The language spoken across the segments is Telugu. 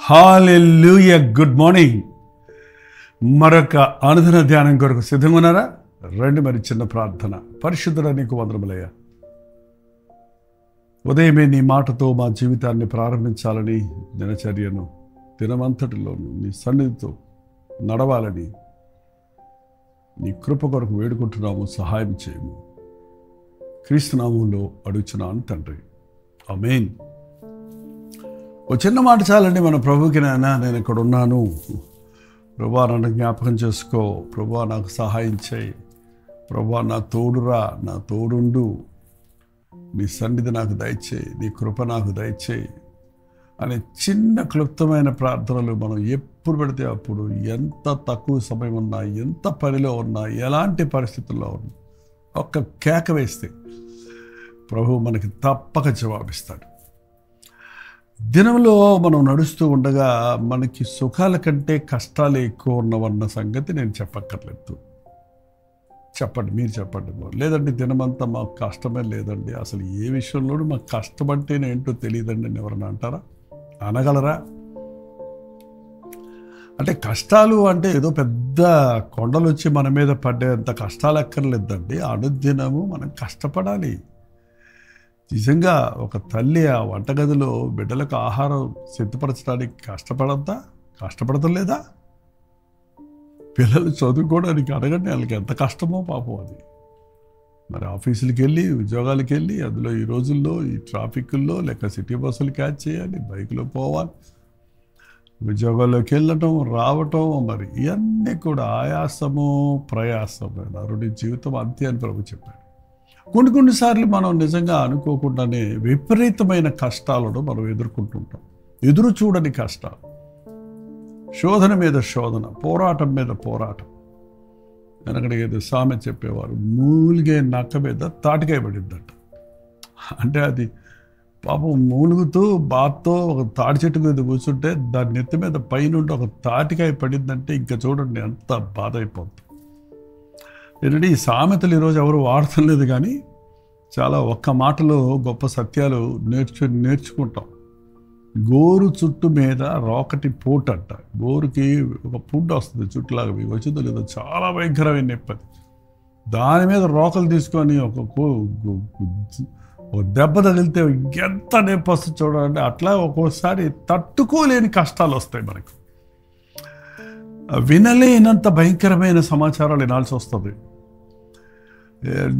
హల్లెలూయా. Good morning. మరొక అనుదిన ధ్యానం కొరకు సిద్ధంగా ఉన్నారా? రండి. మరి చిన్న ప్రార్థన. పరిశుద్ధుడా, నీకు వందనములయ్యా. ఉదయమే నీ మాటతో మా జీవితాన్ని ప్రారంభించాలని, దినచర్యను దినమంతటిలోనూ నీ సన్నిధితో నడవాలని నీ కృప కొరకు వేడుకుంటున్నాము. సహాయం చేయము. క్రీస్తు నామములో అడుగుచున్నాను తండ్రి, ఆమేన్. ఓ చిన్న మాట చాలండి మన ప్రభుకి. నాయనా, నేను ఇక్కడ ఉన్నాను ప్రభువా, నన్ను జ్ఞాపకం చేసుకో ప్రభువా, నాకు సహాయం చేయి ప్రభువా, నా తోడురా, నా తోడుండు, నీ సన్నిధి నాకు దయచేయి, నీ కృప నాకు దయచేయి అనే చిన్న క్లుప్తమైన ప్రార్థనలు మనం ఎప్పుడు పెడితే అప్పుడు, ఎంత తక్కువ సమయం ఉన్నా, ఎంత పనిలో ఉన్నా, ఎలాంటి పరిస్థితుల్లో ఉన్నా, ఒక్క కేక వేస్తే ప్రభు మనకి తప్పక జవాబిస్తాడు. దినంలో మనం నడుస్తూ ఉండగా మనకి సుఖాల కంటే కష్టాలు ఎక్కువ ఉన్నవన్న సంగతి నేను చెప్పక్కర్లేదు. చెప్పండి, మీరు చెప్పండి. లేదండి, దినమంతా మాకు కష్టమే లేదండి, అసలు ఏ విషయంలోనూ మాకు కష్టం అంటేనే ఏంటో తెలియదండి అని ఎవరన్నా అంటారా? అనగలరా? అంటే కష్టాలు అంటే ఏదో పెద్ద కొండలు వచ్చి మన మీద పడేంత కష్టాలు అక్కర్లేదండి. అనుదినము మనం కష్టపడాలి. నిజంగా ఒక తల్లి ఆ వంటగదిలో బిడ్డలకు ఆహారం సిద్ధపరచడానికి కష్టపడటం లేదా? పిల్లలు చదువుకోవడానికి అడగండి, వాళ్ళకి ఎంత కష్టమో పాపం అది. మరి ఆఫీసులకి వెళ్ళి, ఉద్యోగాలకు వెళ్ళి, అందులో ఈ రోజుల్లో ఈ ట్రాఫిక్ల్లో లేక సిటీ బస్సులు క్యాచ్ చేయాలి, బైక్లో పోవాలి, ఉద్యోగాల్లోకి వెళ్ళటం రావటం, మరి ఇవన్నీ కూడా ఆయాసము ప్రయాసము. నరుడి జీవితం అంతే అని ప్రభు చెప్పాడు. కొన్నిసార్లు మనం నిజంగా అనుకోకుండానే విపరీతమైన కష్టాలను మనం ఎదుర్కొంటుంటాం. ఎదురు చూడని కష్టాలు, శోధన మీద శోధన, పోరాటం మీద పోరాటం. వెనకడ ఏదో సామెత చెప్పేవారు, మూలిగే నక్క మీద తాటికాయ పడిందట. అంటే అది పాపం మూలుగుతూ బాత్తో ఒక తాటి చెట్టు మీద కూర్చుంటే దాని నెత్తి మీద పైనుండి ఒక తాటికాయ పడిందంటే ఇంకా చూడండి ఎంత బాధ అయిపోతుంది. ఏంటంటే ఈ సామెతలు ఈరోజు ఎవరు వాడటం లేదు, కానీ చాలా ఒక్క మాటలో గొప్ప సత్యాలు నేర్చుకుంటాం. గోరు చుట్టు మీద రోకటి పోటు అంట. గోరుకి ఒక పుండు వస్తుంది చుట్టులాగా, మీకు వచ్చిందో లేదో, చాలా భయంకరమైన నొప్పి. దాని మీద రోకలు తీసుకొని ఒక దెబ్బ తగిలితే ఎంత నొప్పి వస్తుంది చూడాలంటే. అట్లా ఒక్కోసారి తట్టుకోలేని కష్టాలు వస్తాయి మనకు. వినలేనంత భయంకరమైన సమాచారాలు వినాల్సి వస్తుంది.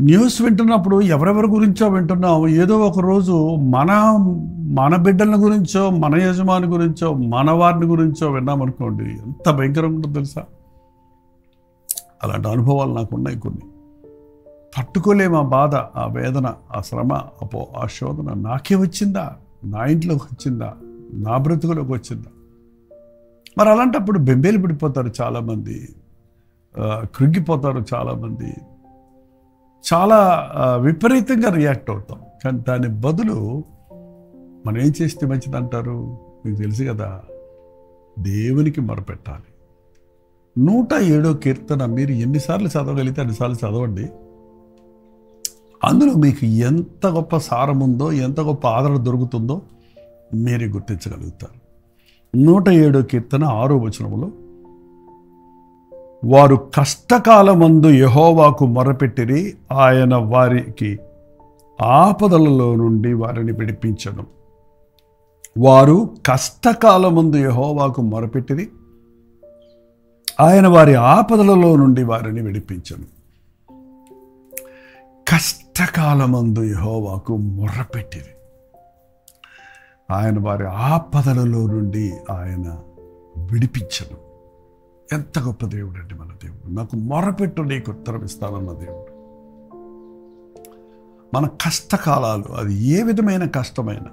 న్యూస్ వింటున్నప్పుడు ఎవరెవరి గురించో వింటున్నాం. ఏదో ఒక రోజు మన బిడ్డల గురించో, మన యజమాని గురించో, మన వారిని గురించో విన్నామనుకోండి, ఎంత భయంకరంగా ఉంటుందో తెలుసా? అలాంటి అనుభవాలు నాకు ఉన్నాయి కొన్ని. తట్టుకోలేము ఆ బాధ, ఆ వేదన, ఆ శ్రమ, ఆ శోధన. నాకే వచ్చిందా? నా ఇంట్లోకి వచ్చిందా? నా బ్రతుకులోకి వచ్చిందా? మరి అలాంటప్పుడు బెంబేలు పడిపోతారు చాలామంది, కృంగిపోతారు చాలామంది, చాలా విపరీతంగా రియాక్ట్ అవుతాం. కానీ దాని బదులు మనం ఏం చేస్తే మంచిదంటారు? మీకు తెలుసు కదా, దేవునికి మొరపెట్టాలి. 107వ కీర్తన మీరు ఎన్నిసార్లు చదవగలిగితే అన్నిసార్లు చదవండి. అందులో మీకు ఎంత గొప్ప సారం ఉందో, ఎంత గొప్ప ఆదరణ దొరుకుతుందో మీరే గుర్తించగలుగుతారు. 107వ కీర్తన 6వ వచనములో, వారు కష్టకాలమందు యెహోవాకు మొరపెట్టిరి, ఆయన వారికి ఆపదలలో నుండి వారిని విడిపించెను. వారు కష్టకాలమందు యెహోవాకు మొరపెట్టిరి, ఆయన వారి ఆపదలలో నుండి వారిని విడిపించెను. కష్టకాలమందు యెహోవాకు మొరపెట్టిరి, ఆయన వారి ఆపదలలో నుండి ఆయన విడిపించను. ఎంత గొప్ప దేవుడు అండి మన దేవుడు. నాకు మొరపెట్టు, నీకు ఉత్తరం ఇస్తానన్న దేవుడు. మన కష్టకాలాలు, అది ఏ విధమైన కష్టమైనా,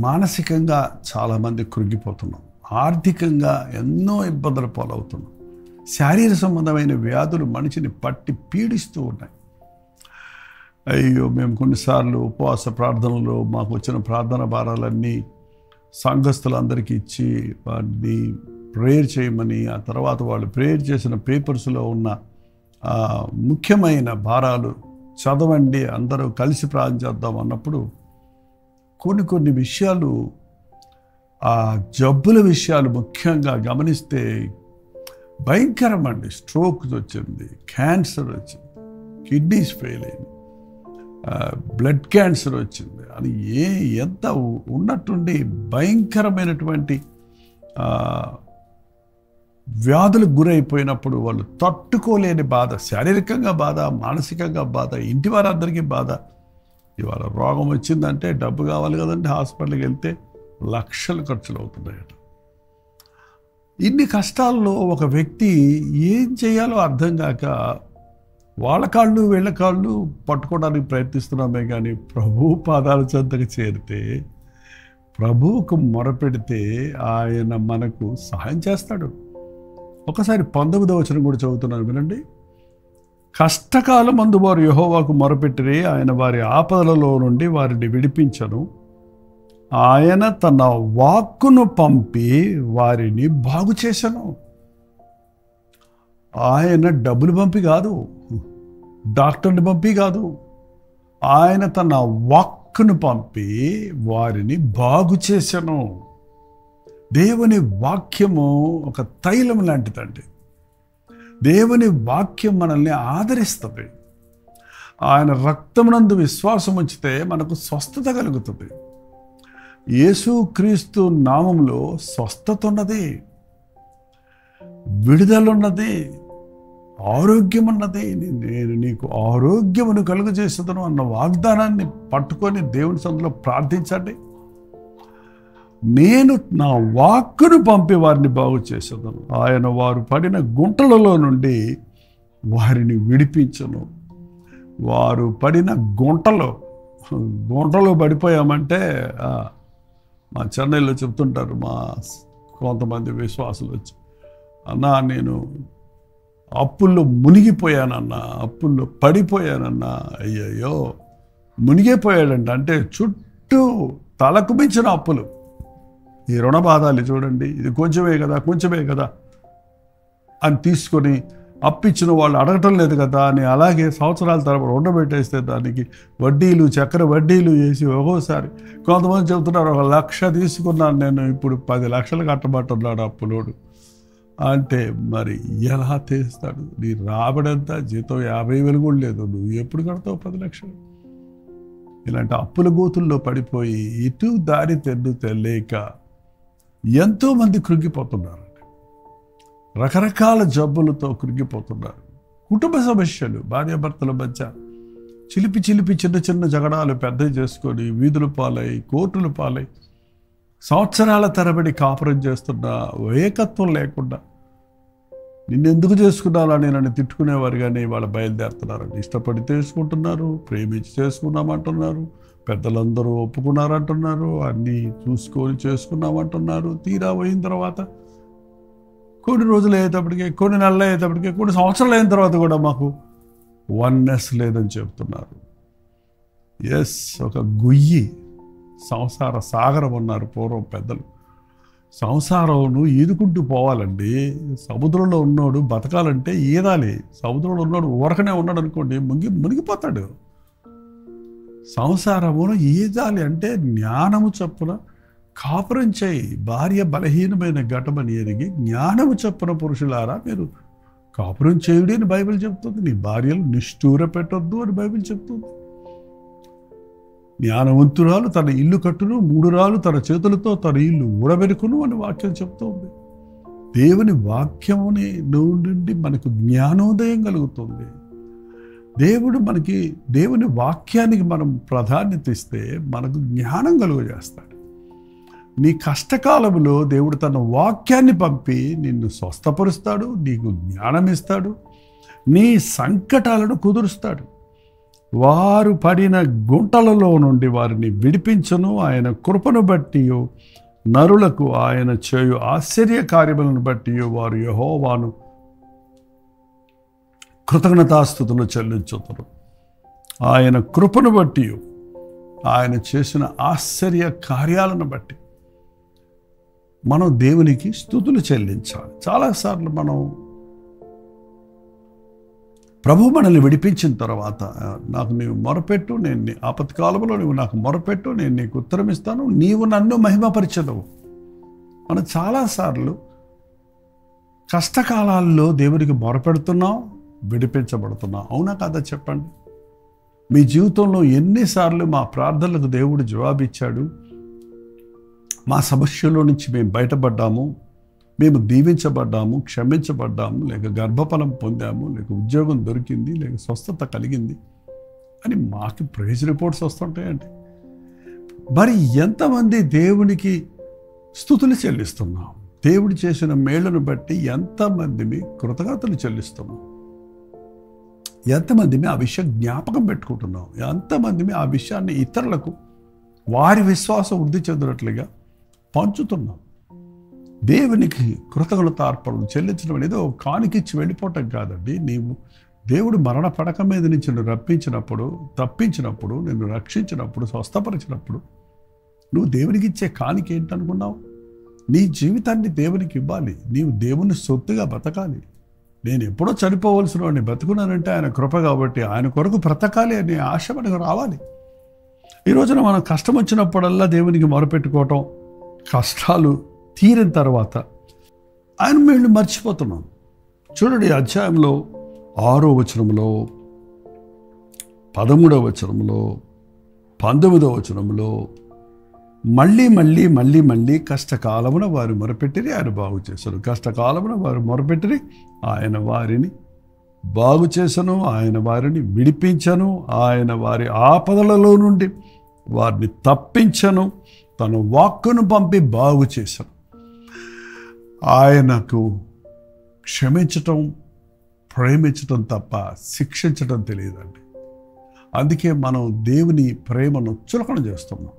మానసికంగా చాలామంది కృంగిపోతున్నాం, ఆర్థికంగా ఎన్నో ఇబ్బందులు పాలవుతున్నాం, శారీరక సంబంధమైన వ్యాధులు మనిషిని పట్టి పీడిస్తూ ఉన్నాయి. అయ్యో, మేము కొన్నిసార్లు ఉపవాస ప్రార్థనలో మాకు వచ్చిన ప్రార్థన భారాలన్నీ సంఘస్థులందరికీ ఇచ్చి వారిని ప్రేయర్ చేయమని, ఆ తర్వాత వాళ్ళు ప్రేయర్ చేసిన పేపర్స్లో ఉన్న ముఖ్యమైన భారాలు చదవండి, అందరూ కలిసి ప్రార్థన చేద్దాం అన్నప్పుడు కొన్ని విషయాలు ఆ జబ్బుల విషయాలు ముఖ్యంగా గమనిస్తే భయంకరమండి. స్ట్రోక్ వచ్చింది, క్యాన్సర్ వచ్చింది, కిడ్నీస్ ఫెయిల్ అయింది, బ్లడ్ క్యాన్సర్ వచ్చింది అని ఎంత ఉన్నట్టుండి భయంకరమైనటువంటి వ్యాధులకు గురైపోయినప్పుడు వాళ్ళు తట్టుకోలేని బాధ, శారీరకంగా బాధ, మానసికంగా బాధ, ఇంటి వారందరికీ బాధ. ఇవాళ రోగం వచ్చిందంటే డబ్బు కావాలి కదండి, హాస్పిటల్కి వెళ్తే లక్షలు ఖర్చులు అవుతున్నాయట. ఇన్ని కష్టాల్లో ఒక వ్యక్తి ఏం చేయాలో అర్థం కాక వాళ్ళ కాళ్ళు వీళ్ళ కాళ్ళు పట్టుకోవడానికి ప్రయత్నిస్తున్నామే కానీ ప్రభు పాదాల చెంతకు చేరితే, ప్రభువుకు మొరపెడితే ఆయన మనకు సహాయం చేస్తాడు. ఒకసారి 19వ వచనం కూడా చదువుతున్నాను వినండి. కష్టకాలమందు వారు యెహోవాకు మొరపెట్టిరి, ఆయన వారి ఆపదలలో నుండి వారిని విడిపించను. ఆయన తన వాక్కును పంపి వారిని బాగు చేసెను. ఆయన డబ్బులు పంపి కాదు, డాక్టర్ని పంపి కాదు, ఆయన తన వాక్కును పంపి వారిని బాగు చేసెను. దేవుని వాక్యము ఒక తైలం లాంటిదండి. దేవుని వాక్యం మనల్ని ఆదరిస్తుంది. ఆయన రక్తమునందు విశ్వాసం ఉంచితే మనకు స్వస్థత కలుగుతుంది. యేసుక్రీస్తు నామములో స్వస్థత ఉన్నది, విడుదలున్నది, ఆరోగ్యం ఉన్నది. నేను నీకు ఆరోగ్యమును కలుగజేసేదను అన్న వాగ్దానాన్ని పట్టుకొని దేవుని సన్నిధిలో ప్రార్థించండి. నేను నా వాక్కును పంపి వారిని బాగు చేసేదను. ఆయన వారు పడిన గుంటలలో నుండి వారిని విడిపించను. వారు పడిన గుంటలో పడిపోయామంటే మా చెన్నైలో చెప్తుంటారు మా కొంతమంది విశ్వాసులు వచ్చి, అన్నా నేను అప్పుల్లో మునిగిపోయానన్నా, అప్పుల్లో పడిపోయానన్నా. అయ్యయ్యో, మునిగిపోయాడంట. అంటే చుట్టూ తలకు మించిన అప్పులు. ఈ రుణ బాధాలు చూడండి, ఇది కొంచెమే కదా అని తీసుకొని అప్పిచ్చిన వాళ్ళు అడగటం లేదు కదా అని అలాగే సంవత్సరాల తరబడి ఉండబెట్టేస్తే దానికి వడ్డీలు, చక్కెర వడ్డీలు వేసి ఒక్కోసారి కొంతమంది చెబుతున్నారు 1 లక్ష తీసుకున్నాను నేను, ఇప్పుడు 10 లక్షలు కట్టబట్టున్నాడు అప్పులోడు. అంటే మరి ఎలా తీస్తాడు? నీ రాబడంతా జీతం 50,000 కూడా లేదు, నువ్వు ఎప్పుడు కడతావు 10 లక్షలు? ఇలాంటి అప్పుల గోతుల్లో పడిపోయి ఇటు దారి తెలియక ఎంతోమంది కృంగిపోతున్నారు. రకరకాల జబ్బులతో కృంగిపోతున్నారు. కుటుంబ సమస్యలు, భార్యాభర్తల మధ్య చిలిపి చిన్న జగడాలు పెద్దవి చేసుకొని వీధుల పాలై, కోర్టుల పాలై, సంవత్సరాల తరబడి కాపురం చేస్తున్న ఏకత్వం లేకుండా నిన్నెందుకు చేసుకున్నాలని నన్ను తిట్టుకునేవారు కానీ వాళ్ళు బయలుదేరుతున్నారండి. ఇష్టపడి చేసుకుంటున్నారు, ప్రేమించి చేసుకున్నామంటున్నారు, పెద్దలందరూ ఒప్పుకున్నారంటున్నారు, అన్నీ చూసుకొని చేసుకున్నామంటున్నారు. తీరా పోయిన తర్వాత కొన్ని రోజులు అయ్యేటప్పటికే, కొన్ని నెలలు అయ్యేటప్పటికే, కొన్ని సంవత్సరాలు అయిన తర్వాత కూడా మాకు వన్నెస్ లేదని చెప్తున్నారు. ఎస్, ఒక గుయ్యి సంసార సాగరం ఉన్నారు పూర్వం పెద్దలు. సంసారంను ఈదుకుంటూ పోవాలండి. సముద్రంలో ఉన్నోడు బతకాలంటే ఈదాలి. సముద్రంలో ఉన్నోడు ఊరకనే ఉన్నాడు అనుకోండి, మునిగిపోతాడు. సంసారమును ఈదాలి అంటే జ్ఞానము చొప్పున కాపురం చేయి. భార్య బలహీనమైన ఘటమని ఎరిగి జ్ఞానము చొప్పున పురుషులారా మీరు కాపురం చేయుడి అని బైబిల్ చెప్తుంది. నీ భార్యలు నిష్ఠూర పెట్టొద్దు అని బైబిల్ చెప్తుంది. జ్ఞానవంతురాలు తన ఇల్లు కట్టును, 3 రాళ్ళు తన చేతులతో తన ఇల్లు ఊడబెరుకును అని వాక్యం చెప్తుంది. దేవుని వాక్యముని నుండి మనకు జ్ఞానోదయం కలుగుతుంది. దేవుని వాక్యానికి మనం ప్రాధాన్యత ఇస్తే మనకు జ్ఞానం కలుగజేస్తాడు. నీ కష్టకాలంలో దేవుడు తన వాక్యాన్ని పంపి నిన్ను స్వస్థపరుస్తాడు, నీకు జ్ఞానం ఇస్తాడు, నీ సంకటాలను కుదురుస్తాడు. వారు పడిన గుంటలలో నుండి వారిని విడిపించను. ఆయన కృపను బట్టి నరులకు ఆయన చేయు ఆశ్చర్య కార్యములను బట్టి వారు యెహోవాను కృతజ్ఞతాస్తుతులు చెల్లించుతారు. ఆయన కృపను బట్టి, ఆయన చేసిన ఆశ్చర్య కార్యాలను బట్టి మనం దేవునికి స్తుతులు చెల్లించాలి. చాలాసార్లు మనం ప్రభు మనల్ని విడిపించిన తర్వాత, నాకు నీవు మొరపెట్టు, నేను ఆపత్కాలంలో నువ్వు నాకు మొరపెట్టు, నేను నీకు ఉత్తరం ఇస్తాను, నీవు నన్ను మహిమపరిచెదవు. మనం చాలాసార్లు కష్టకాలాల్లో దేవునికి మొరపెడుతున్నాం, విడిపించబడుతున్నాం. అవునా కాదా చెప్పండి? మీ జీవితంలో ఎన్నిసార్లు మా ప్రార్థనలకు దేవుడు జవాబిచ్చాడు? మా సమస్యలో నుంచి మేము బయటపడ్డాము, మేము దీవించబడ్డాము, క్షమించబడ్డాము, లేక గర్భఫలం పొందాము, లేక ఉద్యోగం దొరికింది, లేక స్వస్థత కలిగింది అని మాకు ప్రైజ్ రిపోర్ట్స్ వస్తుంటాయండి. మరి ఎంతమంది దేవునికి స్తుతులు చెల్లిస్తున్నాం? దేవుడు చేసిన మేళ్లను బట్టి ఎంతమందిని కృతజ్ఞతలు చెల్లిస్తున్నాం? ఎంతమందిని ఆ విషయం జ్ఞాపకం పెట్టుకుంటున్నాం? ఎంతమందిని ఆ విషయాన్ని ఇతరులకు వారి విశ్వాసం వృద్ధి చెందినట్లుగా పంచుతున్నాం? దేవునికి కృతజ్ఞతార్పణలు చెల్లించడం అనేది ఒక కానికిచ్చి వెళ్ళిపోవటం కాదండి. దేవుడు మరణ పడక మీద నుంచి నిన్ను రప్పించినప్పుడు, తప్పించినప్పుడు, నిన్ను రక్షించినప్పుడు, స్వస్థపరిచినప్పుడు నువ్వు దేవునికి ఇచ్చే కానిక ఏంటనుకున్నావు? నీ జీవితాన్ని దేవునికి ఇవ్వాలి. నీవు దేవుని సొత్తుగా బతకాలి. నేను ఎప్పుడో చనిపోవలసిన వాడిని బతుకున్నానంటే ఆయన కృప కాబట్టి ఆయన కొరకు బ్రతకాలి అనే ఆశ మనకు రావాలి. ఈ రోజున మనం కష్టం వచ్చినప్పుడల్లా దేవునికి మొరపెట్టుకోవటం, కష్టాలు తీరిన తర్వాత ఆయన మేళ్ళు మర్చిపోతున్నాం. చూడండి, అధ్యాయంలో 6వ వచనంలో, 13వ వచనంలో, 19వ వచనంలో మళ్ళీ మళ్ళీ మళ్ళీ మళ్ళీ కష్టకాలమున వారు మొరపెట్టిరి, ఆయన బాగు చేశారు. కష్టకాలమున వారు మొరపెట్టిరి, ఆయన వారిని బాగు చేసను, ఆయన వారిని విడిపించను, ఆయన వారి ఆపదలలో నుండి వారిని తప్పించను, తన వాక్కును పంపి బాగు చేశాను. ఆయనకు క్షమించటం, ప్రేమించటం తప్ప శిక్షించటం తెలియదండి. అందుకే మనం దేవుని ప్రేమను చులకన చేస్తున్నాం.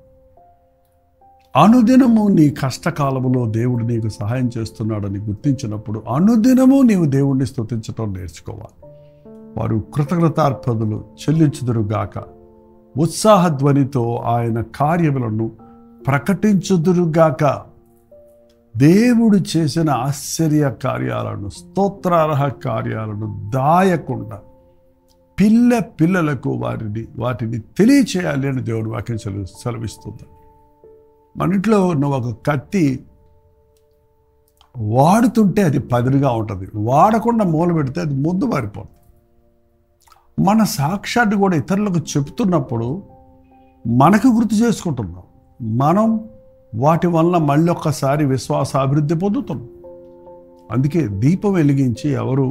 అనుదినము నీ కష్టకాలములో దేవుడు నీకు సహాయం చేస్తున్నాడని గుర్తించినప్పుడు అనుదినము నీవు దేవుడిని స్తుతించటం నేర్చుకోవాలి. వారు కృతజ్ఞతార్పణలు చెల్లించుదురుగాక, ఉత్సాహధ్వనితో ఆయన కార్యములను ప్రకటించుదురుగాక. దేవుడు చేసిన ఆశ్చర్య కార్యాలను, స్తోత్రార్హ కార్యాలను దాయకుండా పిల్లలకు వాటిని తెలియచేయాలి అని దేవుడు వాక్యం సెలవిస్తుంది. మన ఇంట్లో ఉన్న ఒక కత్తి వాడుతుంటే అది పదునుగా ఉంటుంది, వాడకుండా మూల పెడితే అది ముందు మారిపోతుంది. మన సాక్ష్యాన్ని కూడా ఇతరులకు చెప్తున్నప్పుడు మనకు గుర్తు చేసుకుంటున్నాం, మనం వాటి వలన మళ్ళీ ఒక్కసారి విశ్వాస అభివృద్ధి పొందుతున్నాం. అందుకే దీపం వెలిగించి ఎవరు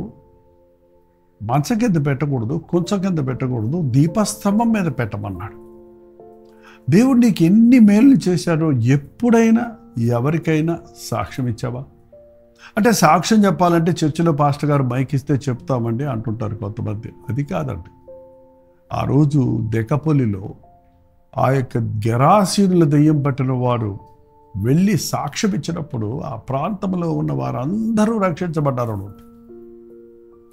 మంచం కింద పెట్టకూడదు, కొంచెం కింద పెట్టకూడదు, దీపస్తంభం మీద పెట్టమన్నాడు. దేవుడు నీకు ఎన్ని మేలు చేశాడో ఎప్పుడైనా ఎవరికైనా సాక్ష్యం ఇచ్చావా? అంటే సాక్ష్యం చెప్పాలంటే చర్చిలో పాస్టర్ గారు మైక్ ఇస్తే చెప్తామండి అంటుంటారు కొంతమంది. అది కాదండి. ఆ రోజు దెకపొలిలో ఆ యొక్క గెరాసీనుల దెయ్యం పట్టిన వారు వెళ్ళి సాక్ష్యం ఇచ్చినప్పుడు ఆ ప్రాంతంలో ఉన్న వారందరూ రక్షించబడ్డారు.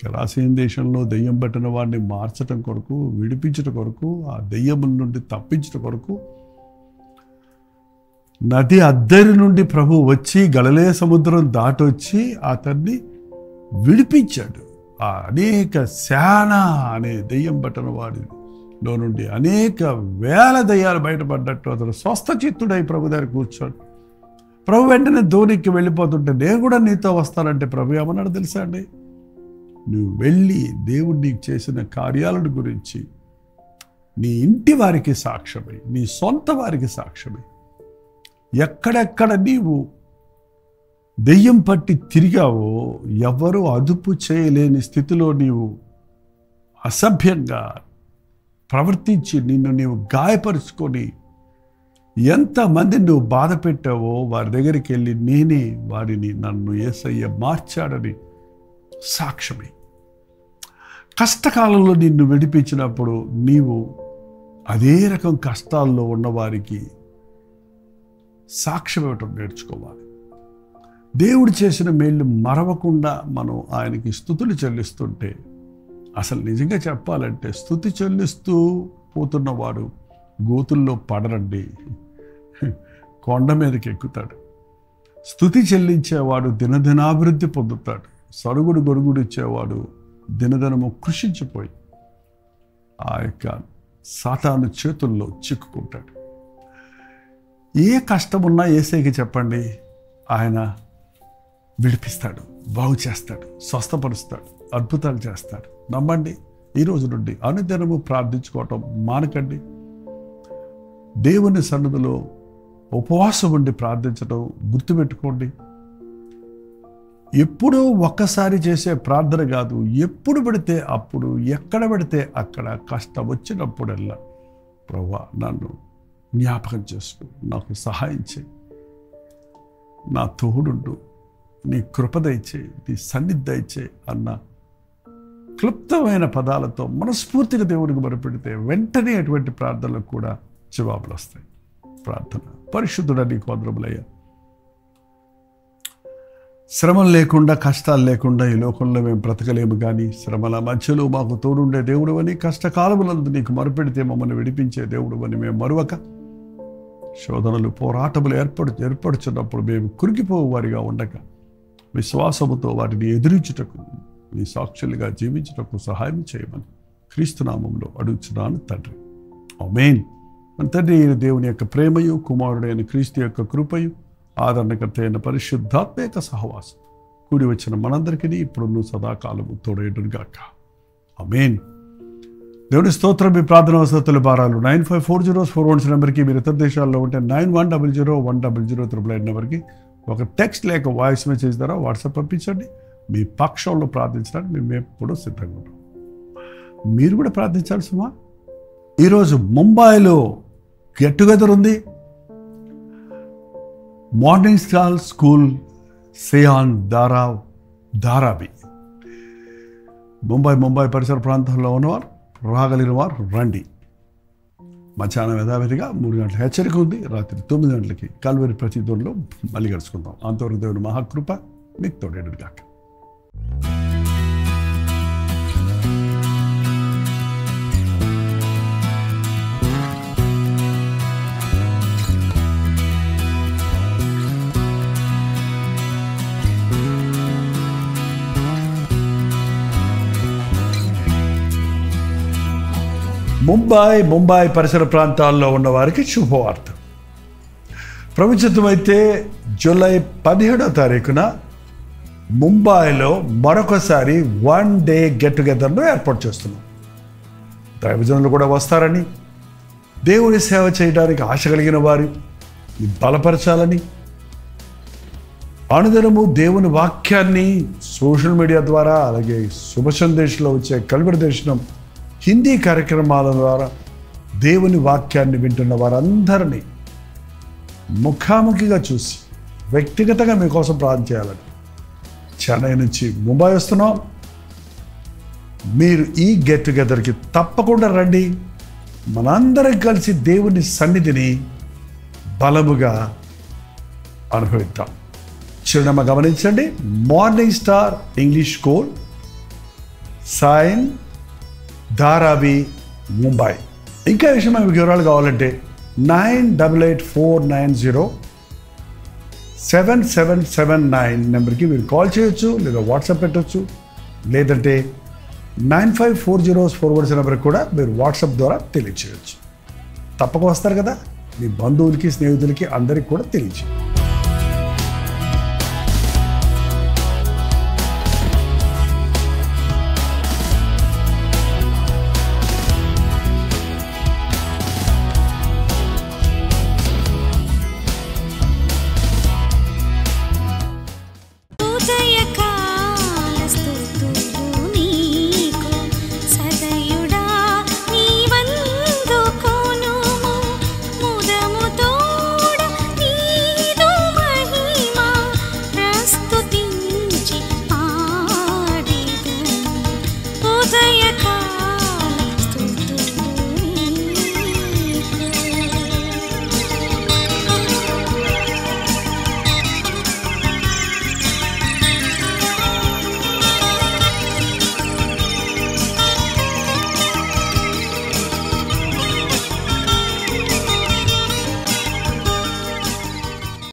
గెరాసీన్ దేశంలో దెయ్యం పట్టిన వాడిని మార్చడం కొరకు, విడిపించడం కొరకు, ఆ దెయ్యముల నుండి తప్పించడం కొరకు నది అద్దరి నుండి ప్రభు వచ్చి గలిలయ సముద్రం దాటొచ్చి అతన్ని విడిపించాడు. ఆ అనేక శానా అనే దెయ్యం పట్టిన వాడిలో నుండి అనేక వేల దెయ్యాలు బయటపడ్డట్టు అతను స్వస్థ చిత్తుడై ప్రభు దగ్గర కూర్చోడు. ప్రభు వెంటనే ధోనికి వెళ్ళిపోతుంటే నేను కూడా నీతో వస్తానంటే ప్రభు ఏమన్నాడు తెలుసా అండి? నువ్వు వెళ్ళి దేవుడు నీకు చేసిన కార్యాలను గురించి నీ ఇంటి వారికి సాక్ష్యమై, నీ సొంత వారికి సాక్ష్యమై, ఎక్కడెక్కడ నీవు దెయ్యం పట్టి తిరిగావో ఎవరు అదుపు చేయలేని స్థితిలో నీవు అసభ్యంగా ప్రవర్తించి నిన్ను నీవు గాయపరుచుకొని ఎంతమంది నువ్వు బాధ పెట్టావో వారి దగ్గరికి వెళ్ళి నేనే వారిని నన్ను యేసయ్య మార్చాడని సాక్ష్యమే. కష్టకాలంలో నిన్ను విడిపించినప్పుడు నీవు అదే రకం కష్టాల్లో ఉన్నవారికి సాక్ష్యం ఇవ్వటం నేర్చుకోవాలి. దేవుడు చేసిన మేళ్ళు మరవకుండా మనం ఆయనకి స్తుతులు చెల్లిస్తుంటే, అసలు నిజంగా చెప్పాలంటే స్తుతి చెల్లిస్తూ పోతున్నవాడు గోతుల్లో పడరండి, కొండ మీదకి ఎక్కుతాడు. స్తుతి చెల్లించేవాడు దినదినాభివృద్ధి పొందుతాడు. సరుగుడు గొరుగుడు ఇచ్చేవాడు దినదినము కృషించిపోయి ఆ యొక్క సాతాను చేతుల్లో చిక్కుకుంటాడు. ఏ కష్టమున్నా యేసయ్యకి చెప్పండి, ఆయన విడిపిస్తాడు, బాగు చేస్తాడు, స్వస్థపరుస్తాడు, అద్భుతాలు చేస్తాడు. నమ్మండి. ఈ రోజు నుండి అనుదినము ప్రార్థించుకోవటం మానకండి. దేవుని సన్నిధిలో ఉపవాసం ఉండి ప్రార్థించడం గుర్తుపెట్టుకోండి. ఎప్పుడూ ఒక్కసారి చేసే ప్రార్థన కాదు, ఎప్పుడు పెడితే అప్పుడు, ఎక్కడ పెడితే అక్కడ, కష్టం వచ్చినప్పుడల్లా ప్రభువా నన్ను జ్ఞాపకం చేసుకో, నాకు సహాయం చేయి, నా తోడుండు, నీ కృప దయచేయి, నీ సన్నిధి దయచేయి అన్న క్లుప్తమైన పదాలతో మనస్ఫూర్తిగా దేవునికి మొరపెడితే వెంటనే అటువంటి ప్రార్థనలకు కూడా జవాబులు వస్తాయి. ప్రార్థన. పరిశుద్ధుడా నీకు వందనములయ్యా. శ్రమలు లేకుండా, కష్టాలు లేకుండా ఈ లోకంలో మేము బ్రతకలేము. కానీ శ్రమల మధ్యలో మాకు తోడుండే దేవుడు అని, కష్టకాలములందు నీకు మొరపెడితే మమ్మల్ని విడిపించే దేవుడు అని మేము మరువక, శోధనలు పోరాటములు ఏర్పడుచున్నప్పుడు మేము కురిగిపోవు వారిగా ఉండక, విశ్వాసముతో వాటిని ఎదిరించుటకు, నీ సాక్షులుగా జీవించుటకు సహాయం చేయమని క్రీస్తునామంలో అడుగుచున్నాను తండ్రి. ఆమేన్. మన తండ్రి అయిన దేవుని యొక్క ప్రేమయు, కుమారుడైన క్రీస్తు యొక్క కృపయు, ఆదరణకర్త అయిన పరిశుద్ధాత్మ యొక్క సహవాసం కూడి వచ్చిన మనందరికీ ఇప్పుడు సదాకాలము తోడేడుగాక. ఆమేన్. దేవుని స్తోత్రం. మీ ప్రార్థన అవసరతల భారాలు 954041 నెంబర్కి, మీరు ఇతర దేశాల్లో ఉంటే 91001008 నెంబర్కి ఒక టెక్స్ట్ లేక వాయిస్ మెసేజ్ ద్వారా వాట్సాప్ పంపించండి. మీ పక్షంలో ప్రార్థించడానికి మేము ఎప్పుడూ సిద్ధంగా ఉంటాం. మీరు కూడా ప్రార్థించాలి సుమా. ఈరోజు ముంబైలో గెట్ టుగెదర్ ఉంది. Morning star school cyan Dharavi. Mumbai పరిసర ప్రాంతాల్లో ఉన్నవారు, రాగలిగిన వారు రండి. మధ్యాహ్నం యథావిధిగా 3 గంటల హెచ్చరిక ఉంది. రాత్రి 9 గంటలకి కల్వరి ప్రతిధ్వనిలో మళ్ళీ గడుచుకుందాం. అంతవరకు దేవుని మహాకృప మీకు తోడేడుగాక. ముంబై పరిసర ప్రాంతాల్లో ఉన్న వారికి శుభవార్త. ప్రభుత్వమైతే జూలై 17వ తారీఖున ముంబైలో మరొకసారి 1 డే గెట్ టుగెదర్ను ఏర్పాటు చేస్తున్నాం. దైవజనులు కూడా వస్తారని, దేవుని సేవ చేయడానికి ఆశ కలిగిన వారు బలపరచాలని, అనుదినము దేవుని వాక్యాన్ని సోషల్ మీడియా ద్వారా, అలాగే శుభ సందేశంలో వచ్చే కల్వరి దర్శనం హిందీ కార్యక్రమాల ద్వారా దేవుని వాక్యాన్ని వింటున్న వారందరినీ ముఖాముఖిగా చూసి వ్యక్తిగతంగా మీకోసం ప్రార్థన చేయాలని చెన్నై నుంచి ముంబై వస్తున్నాం. మీరు ఈ గెట్ టుగెదర్కి తప్పకుండా రండి. మనందరం కలిసి దేవుని సన్నిధిని బలముగా అనుభవిద్దాం. చిరునామా గమనించండి. Morning star English school, Sion Dharavi, Mumbai. ఇంకా విషయం మీకు వివరాలు కావాలంటే 9848407779 నెంబర్కి మీరు కాల్ చేయొచ్చు, లేదా వాట్సాప్ పెట్టవచ్చు. లేదంటే 954041 నెంబర్కి కూడా మీరు వాట్సాప్ ద్వారా తెలియచేయచ్చు. తప్పక వస్తారు కదా. మీ బంధువులకి, స్నేహితులకి అందరికీ కూడా తెలియచేయండి.